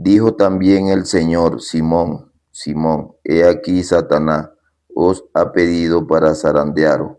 Dijo también el Señor: Simón, Simón, he aquí Satanás os ha pedido para zarandearos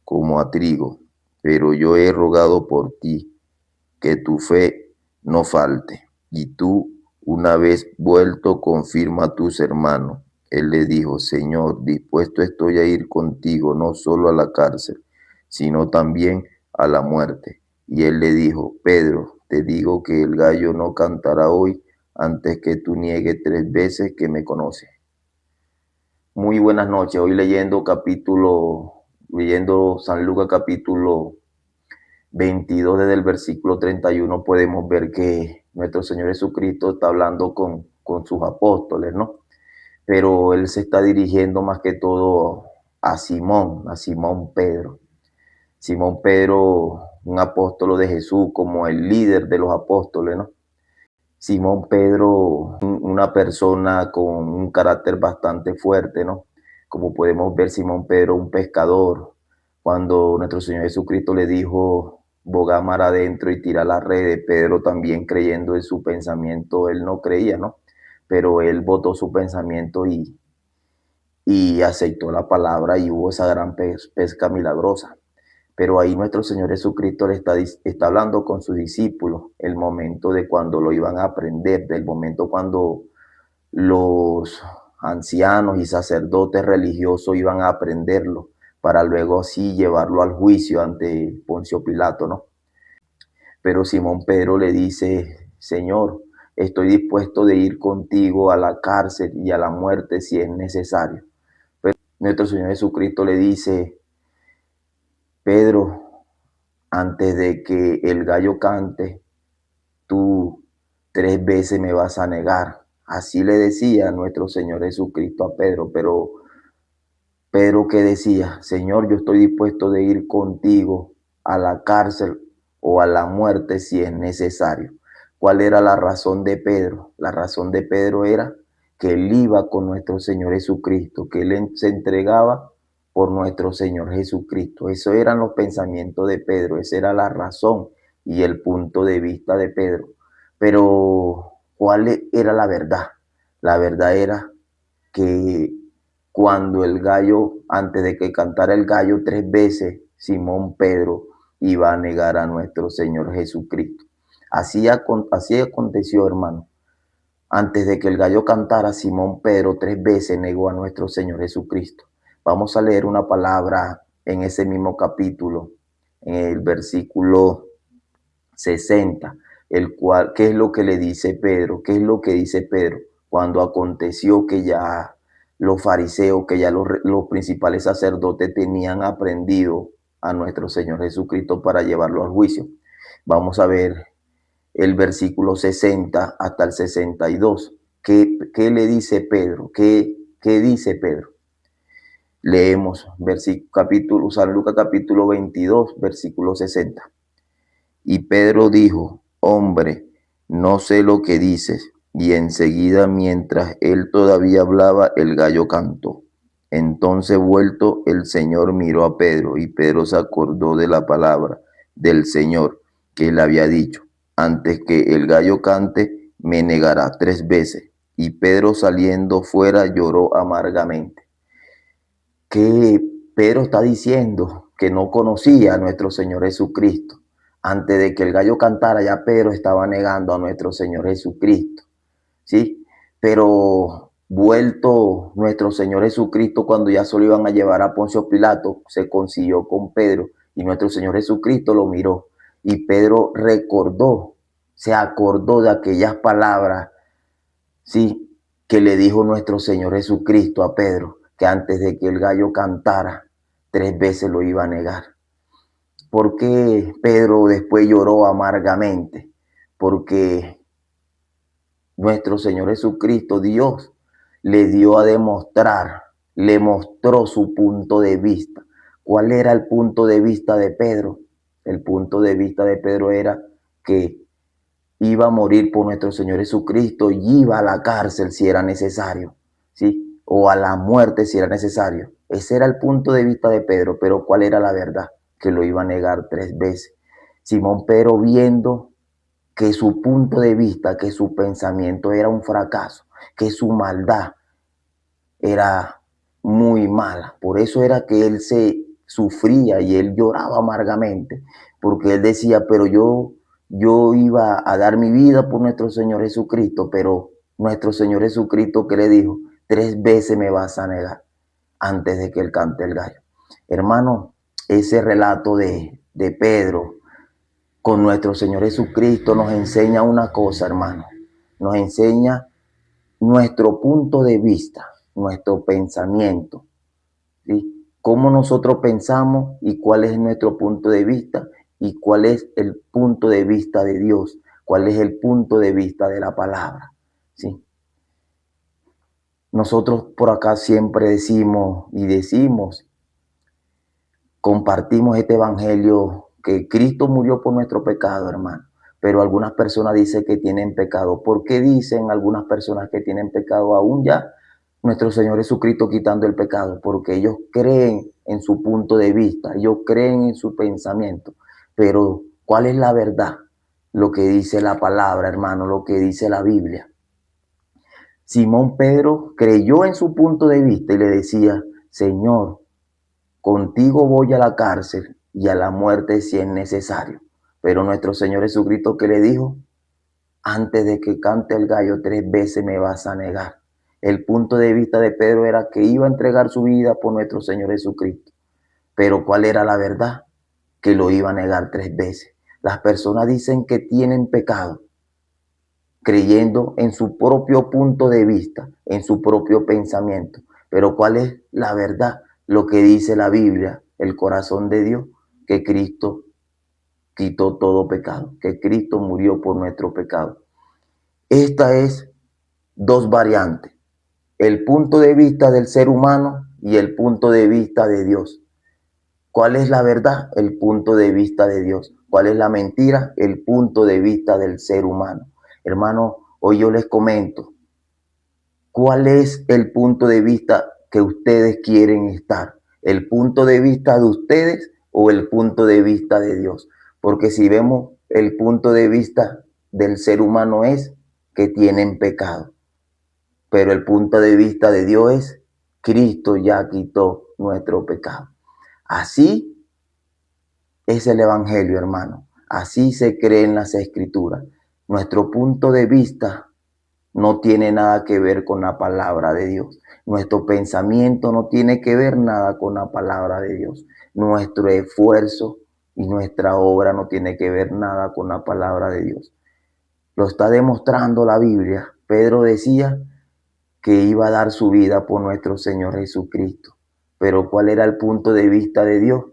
como a trigo, pero yo he rogado por ti, que tu fe no falte. Y tú, una vez vuelto, confirma a tus hermanos. Él le dijo: Señor, dispuesto estoy a ir contigo, no solo a la cárcel, sino también a la muerte. Y él le dijo: Pedro, te digo que el gallo no cantará hoy antes que tú niegues 3 veces que me conoces. Muy buenas noches. Hoy leyendo San Lucas capítulo 22, desde el versículo 31, podemos ver que nuestro Señor Jesucristo está hablando con sus apóstoles, ¿no? Pero Él se está dirigiendo más que todo a Simón Pedro. Simón Pedro, un apóstolo de Jesús, como el líder de los apóstoles, ¿no? Simón Pedro, una persona con un carácter bastante fuerte, ¿no? Como podemos ver, Simón Pedro, un pescador, cuando nuestro Señor Jesucristo le dijo: boga mar adentro y tira las redes, Pedro también, creyendo en su pensamiento, él no creía, ¿no? Pero él votó su pensamiento y aceptó la palabra, y hubo esa gran pesca milagrosa. Pero ahí nuestro Señor Jesucristo está hablando con sus discípulos, el momento de cuando lo iban a aprender, del momento cuando los ancianos y sacerdotes religiosos iban a aprenderlo, para luego así llevarlo al juicio ante Poncio Pilato, ¿no? Pero Simón Pedro le dice: Señor, estoy dispuesto de ir contigo a la cárcel y a la muerte si es necesario. Pero nuestro Señor Jesucristo le dice: Pedro, antes de que el gallo cante, tú 3 veces me vas a negar. Así le decía nuestro Señor Jesucristo a Pedro. Pero Pedro, ¿qué decía? Señor, yo estoy dispuesto de ir contigo a la cárcel o a la muerte si es necesario. ¿Cuál era la razón de Pedro? La razón de Pedro era que él iba con nuestro Señor Jesucristo, que él se entregaba por nuestro Señor Jesucristo. Esos eran los pensamientos de Pedro, esa era la razón y el punto de vista de Pedro. Pero, ¿cuál era la verdad? La verdad era que cuando el gallo, antes de que cantara el gallo 3 veces, Simón Pedro iba a negar a nuestro Señor Jesucristo. Así aconteció, hermano. Antes de que el gallo cantara, Simón Pedro 3 veces negó a nuestro Señor Jesucristo. Vamos a leer una palabra en ese mismo capítulo, en el versículo 60, ¿qué es lo que le dice Pedro? ¿Qué es lo que dice Pedro? Cuando aconteció que ya los fariseos, que ya los principales sacerdotes tenían aprendido a nuestro Señor Jesucristo para llevarlo al juicio. Vamos a ver el versículo 60 hasta el 62. ¿Qué le dice Pedro? ¿Qué dice Pedro? Leemos San Lucas capítulo 22, versículo 60. Y Pedro dijo: hombre, no sé lo que dices. Y enseguida, mientras él todavía hablaba, el gallo cantó. Entonces, vuelto el Señor, miró a Pedro, y Pedro se acordó de la palabra del Señor que él había dicho: antes que el gallo cante, me negará 3 veces. Y Pedro, saliendo fuera, lloró amargamente. ¿Qué Pedro está diciendo? Que no conocía a nuestro Señor Jesucristo. Antes de que el gallo cantara, ya Pedro estaba negando a nuestro Señor Jesucristo, ¿sí? Pero vuelto nuestro Señor Jesucristo, cuando ya solo iban a llevar a Poncio Pilato, se consiguió con Pedro, y nuestro Señor Jesucristo lo miró, y Pedro se acordó de aquellas palabras, ¿sí?, que le dijo nuestro Señor Jesucristo a Pedro, que antes de que el gallo cantara, 3 veces lo iba a negar. ¿Por qué Pedro después lloró amargamente? Porque nuestro Señor Jesucristo, Dios, le dio a demostrar, le mostró su punto de vista. ¿Cuál era el punto de vista de Pedro? El punto de vista de Pedro era que iba a morir por nuestro Señor Jesucristo y iba a la cárcel si era necesario, ¿sí? O a la muerte si era necesario. Ese era el punto de vista de Pedro, pero ¿cuál era la verdad? Que lo iba a negar 3 veces. Simón Pedro, viendo que su punto de vista, que su pensamiento era un fracaso, que su maldad era muy mala. Por eso era que él se sufría y él lloraba amargamente, porque él decía, pero yo iba a dar mi vida por nuestro Señor Jesucristo, pero nuestro Señor Jesucristo, ¿qué le dijo? 3 veces me vas a negar antes de que él cante el gallo. Hermano, ese relato de Pedro con nuestro Señor Jesucristo nos enseña una cosa, hermano. Nos enseña nuestro punto de vista, nuestro pensamiento, ¿sí? Cómo nosotros pensamos y cuál es nuestro punto de vista y cuál es el punto de vista de Dios, cuál es el punto de vista de la palabra, ¿sí? Nosotros por acá siempre decimos, compartimos este evangelio que Cristo murió por nuestro pecado, hermano. Pero algunas personas dicen que tienen pecado. ¿Por qué dicen algunas personas que tienen pecado aún ya? Nuestro Señor Jesucristo quitando el pecado, porque ellos creen en su punto de vista, ellos creen en su pensamiento. Pero, ¿cuál es la verdad? Lo que dice la palabra, hermano, lo que dice la Biblia. Simón Pedro creyó en su punto de vista y le decía, Señor, contigo voy a la cárcel y a la muerte si es necesario. Pero nuestro Señor Jesucristo, ¿qué le dijo? Antes de que cante el gallo 3 veces me vas a negar. El punto de vista de Pedro era que iba a entregar su vida por nuestro Señor Jesucristo. Pero ¿cuál era la verdad? Que lo iba a negar 3 veces. Las personas dicen que tienen pecado, creyendo en su propio punto de vista, en su propio pensamiento. Pero ¿cuál es la verdad? Lo que dice la Biblia, el corazón de Dios, que Cristo quitó todo pecado, que Cristo murió por nuestro pecado. Esta es 2 variantes, el punto de vista del ser humano y el punto de vista de Dios. ¿Cuál es la verdad? El punto de vista de Dios. ¿Cuál es la mentira? El punto de vista del ser humano. Hermano, hoy yo les comento, ¿cuál es el punto de vista que ustedes quieren estar? ¿El punto de vista de ustedes o el punto de vista de Dios? Porque si vemos el punto de vista del ser humano es que tienen pecado, pero el punto de vista de Dios es Cristo ya quitó nuestro pecado. Así es el evangelio, hermano. Así se cree en las escrituras. Nuestro punto de vista no tiene nada que ver con la palabra de Dios. Nuestro pensamiento no tiene que ver nada con la palabra de Dios. Nuestro esfuerzo y nuestra obra no tiene que ver nada con la palabra de Dios. Lo está demostrando la Biblia. Pedro decía que iba a dar su vida por nuestro Señor Jesucristo. Pero ¿cuál era el punto de vista de Dios?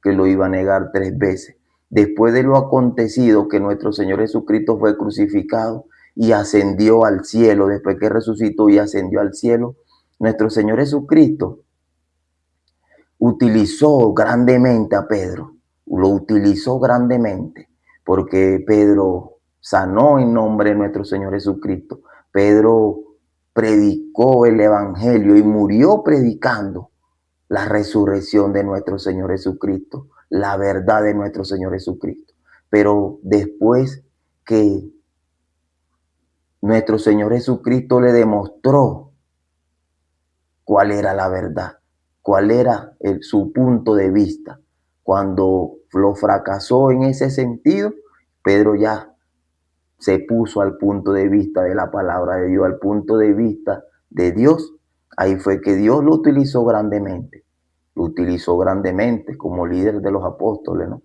Que lo iba a negar 3 veces. Después de lo acontecido, que nuestro Señor Jesucristo fue crucificado y ascendió al cielo, después que resucitó y ascendió al cielo, nuestro Señor Jesucristo utilizó grandemente a Pedro, lo utilizó grandemente, porque Pedro sanó en nombre de nuestro Señor Jesucristo. Pedro predicó el evangelio y murió predicando la resurrección de nuestro Señor Jesucristo, la verdad de nuestro Señor Jesucristo. Pero después que nuestro Señor Jesucristo le demostró cuál era la verdad, cuál era su punto de vista, cuando lo fracasó en ese sentido, Pedro ya se puso al punto de vista de la palabra de Dios, al punto de vista de Dios. Ahí fue que Dios lo utilizó grandemente. Lo utilizó grandemente como líder de los apóstoles, ¿no?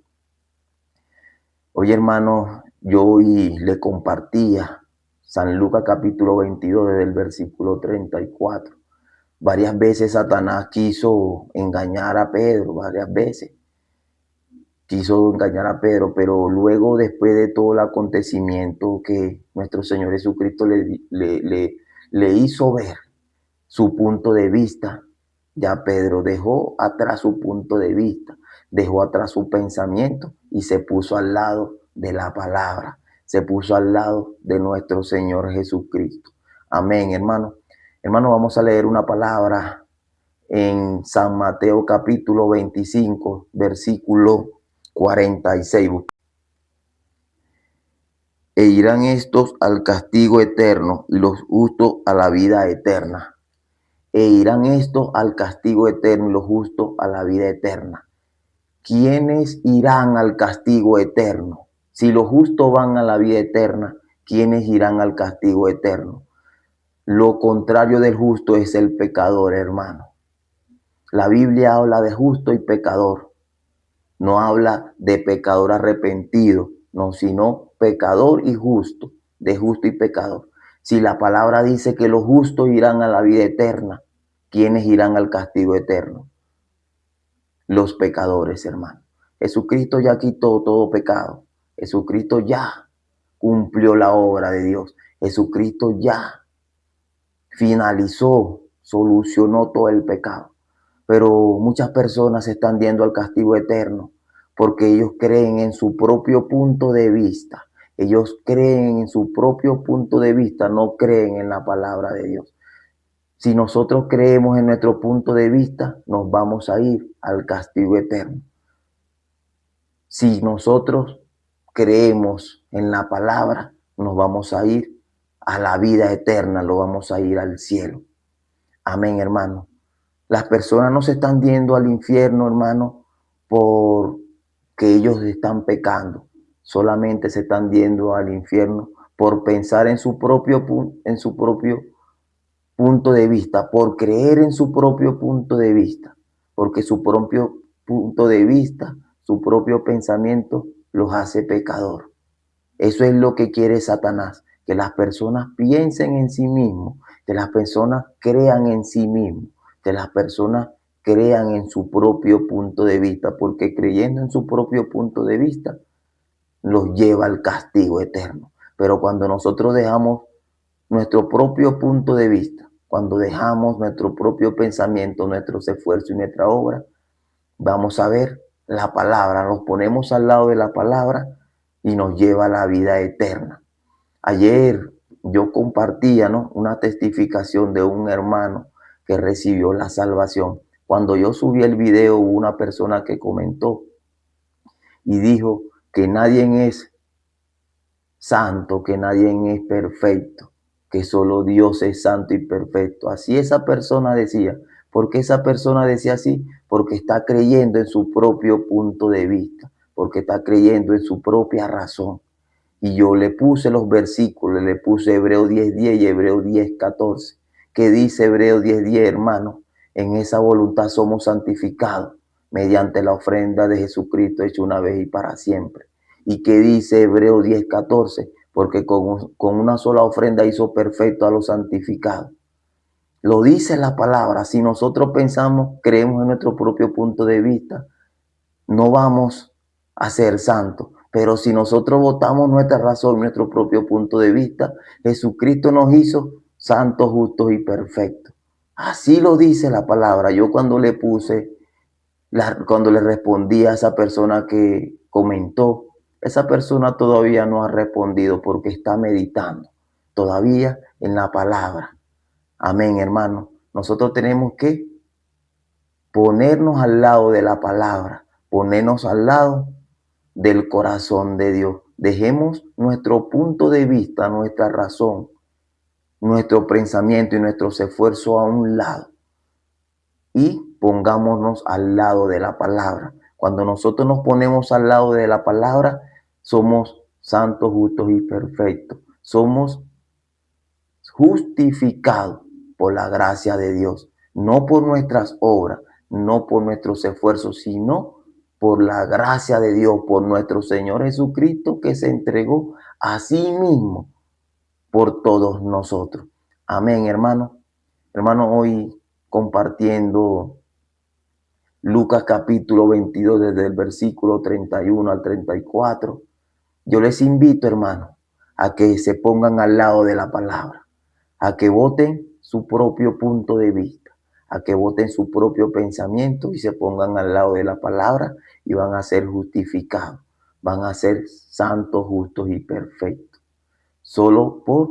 Oye, hermano, yo hoy le compartía San Lucas capítulo 22 desde el versículo 34. Varias veces Satanás quiso engañar a Pedro, varias veces. Quiso engañar a Pedro, pero luego, después de todo el acontecimiento que nuestro Señor Jesucristo le hizo ver su punto de vista, ya Pedro dejó atrás su punto de vista, dejó atrás su pensamiento y se puso al lado de la palabra, se puso al lado de nuestro Señor Jesucristo. Amén, hermano. Hermano, vamos a leer una palabra en San Mateo capítulo 25, versículo 46. e irán estos al castigo eterno y los justos a la vida eterna. E irán estos al castigo eterno y los justos a la vida eterna. ¿Quiénes irán al castigo eterno? Si los justos van a la vida eterna, ¿quiénes irán al castigo eterno? Lo contrario del justo es el pecador, hermano. La Biblia habla de justo y pecador. No habla de pecador arrepentido, no, sino pecador y justo, de justo y pecador. Si la palabra dice que los justos irán a la vida eterna, ¿quiénes irán al castigo eterno? Los pecadores, hermano. Jesucristo ya quitó todo pecado. Jesucristo ya cumplió la obra de Dios. Jesucristo ya finalizó, solucionó todo el pecado. Pero muchas personas están yendo al castigo eterno porque ellos creen en su propio punto de vista. Ellos creen en su propio punto de vista, no creen en la palabra de Dios. Si nosotros creemos en nuestro punto de vista, nos vamos a ir al castigo eterno. Si nosotros creemos en la palabra, nos vamos a ir a la vida eterna, lo vamos a ir al cielo. Amén, hermano. Las personas no se están yendo al infierno, hermano, porque ellos están pecando. Solamente se están yendo al infierno por pensar en su propio punto de vista, por creer en su propio punto de vista, porque su propio punto de vista, su propio pensamiento los hace pecador. Eso es lo que quiere Satanás, que las personas piensen en sí mismos, que las personas crean en sí mismos, que las personas crean en su propio punto de vista, porque creyendo en su propio punto de vista los lleva al castigo eterno. Pero cuando nosotros dejamos nuestro propio punto de vista, cuando dejamos nuestro propio pensamiento, nuestros esfuerzos y nuestra obra, vamos a ver la palabra, nos ponemos al lado de la palabra y nos lleva a la vida eterna. Ayer yo compartía, ¿no?, una testificación de un hermano que recibió la salvación. Cuando yo subí el video, hubo una persona que comentó y dijo que nadie es santo, que nadie es perfecto, que solo Dios es santo y perfecto. Así esa persona decía. ¿Por qué esa persona decía así? Porque está creyendo en su propio punto de vista, porque está creyendo en su propia razón. Y yo le puse los versículos, le puse Hebreos 10:10 y Hebreos 10:14. ¿Qué dice Hebreos 10:10, hermano? En esa voluntad somos santificados mediante la ofrenda de Jesucristo hecha una vez y para siempre. ¿Y qué dice Hebreos 10:14? Porque con una sola ofrenda hizo perfecto a los santificados. Lo dice la palabra. Si nosotros pensamos, creemos en nuestro propio punto de vista, no vamos a ser santos. Pero si nosotros votamos nuestra razón, nuestro propio punto de vista, Jesucristo nos hizo santos, justos y perfectos. Así lo dice la palabra. Yo cuando le cuando le respondí a esa persona que comentó, esa persona todavía no ha respondido porque está meditando todavía en la palabra. Amén, hermano. Nosotros tenemos que ponernos al lado de la palabra, ponernos al lado del corazón de Dios. Dejemos nuestro punto de vista, nuestra razón, nuestro pensamiento y nuestros esfuerzos a un lado y pongámonos al lado de la palabra. Cuando nosotros nos ponemos al lado de la palabra, somos santos, justos y perfectos. Somos justificados por la gracia de Dios, no por nuestras obras, no por nuestros esfuerzos, sino por la gracia de Dios, por nuestro Señor Jesucristo que se entregó a sí mismo por todos nosotros. Amén, hermano. Hermano, hoy compartiendo Lucas capítulo 22 desde el versículo 31 al 34. Yo les invito, hermano, a que se pongan al lado de la palabra, a que voten su propio punto de vista, a que voten su propio pensamiento y se pongan al lado de la palabra y van a ser justificados, van a ser santos, justos y perfectos. Solo por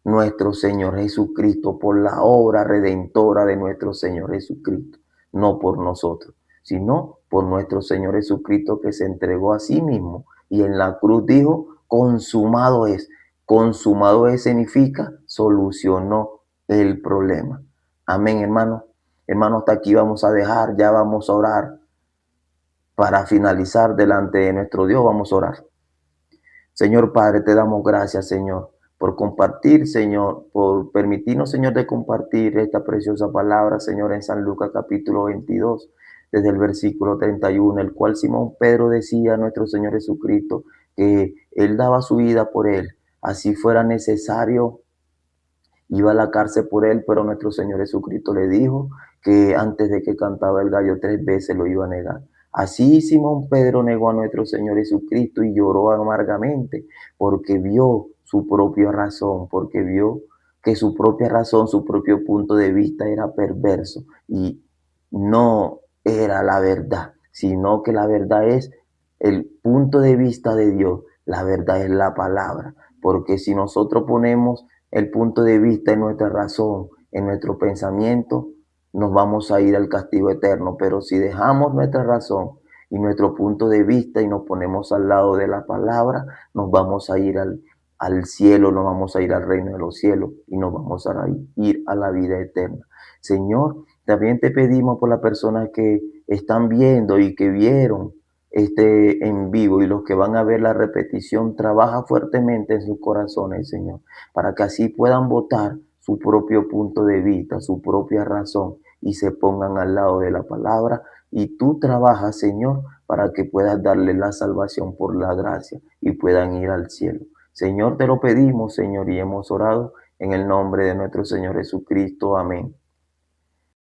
nuestro Señor Jesucristo, por la obra redentora de nuestro Señor Jesucristo, no por nosotros, sino por nuestro Señor Jesucristo que se entregó a sí mismo y en la cruz dijo: consumado es. Consumado es significa solucionó el problema. Amén, hermano. Hermano, hasta aquí vamos a dejar, ya vamos a orar. Para finalizar delante de nuestro Dios, vamos a orar. Señor Padre, te damos gracias, Señor, por compartir, Señor, por permitirnos, Señor, de compartir esta preciosa palabra, Señor, en San Lucas capítulo 22, desde el versículo 31, el cual Simón Pedro decía a nuestro Señor Jesucristo que Él daba su vida por Él, así fuera necesario, iba a la cárcel por Él, pero nuestro Señor Jesucristo le dijo que antes de que cantaba el gallo 3 veces lo iba a negar. Así Simón Pedro negó a nuestro Señor Jesucristo y lloró amargamente porque vio su propia razón, porque vio que su propia razón, su propio punto de vista era perverso y no era la verdad, sino que la verdad es el punto de vista de Dios, la verdad es la palabra, porque si nosotros ponemos el punto de vista en nuestra razón, en nuestro pensamiento, nos vamos a ir al castigo eterno. Pero si dejamos nuestra razón y nuestro punto de vista y nos ponemos al lado de la palabra, nos vamos a ir al cielo, nos vamos a ir al reino de los cielos y nos vamos a ir a la vida eterna. Señor, también te pedimos por las personas que están viendo y que vieron este en vivo y los que van a ver la repetición, trabaja fuertemente en sus corazones, Señor, para que así puedan votar su propio punto de vista, su propia razón y se pongan al lado de la palabra. Y tú trabajas, Señor, para que puedas darle la salvación por la gracia y puedan ir al cielo. Señor, te lo pedimos, Señor, y hemos orado en el nombre de nuestro Señor Jesucristo. Amén.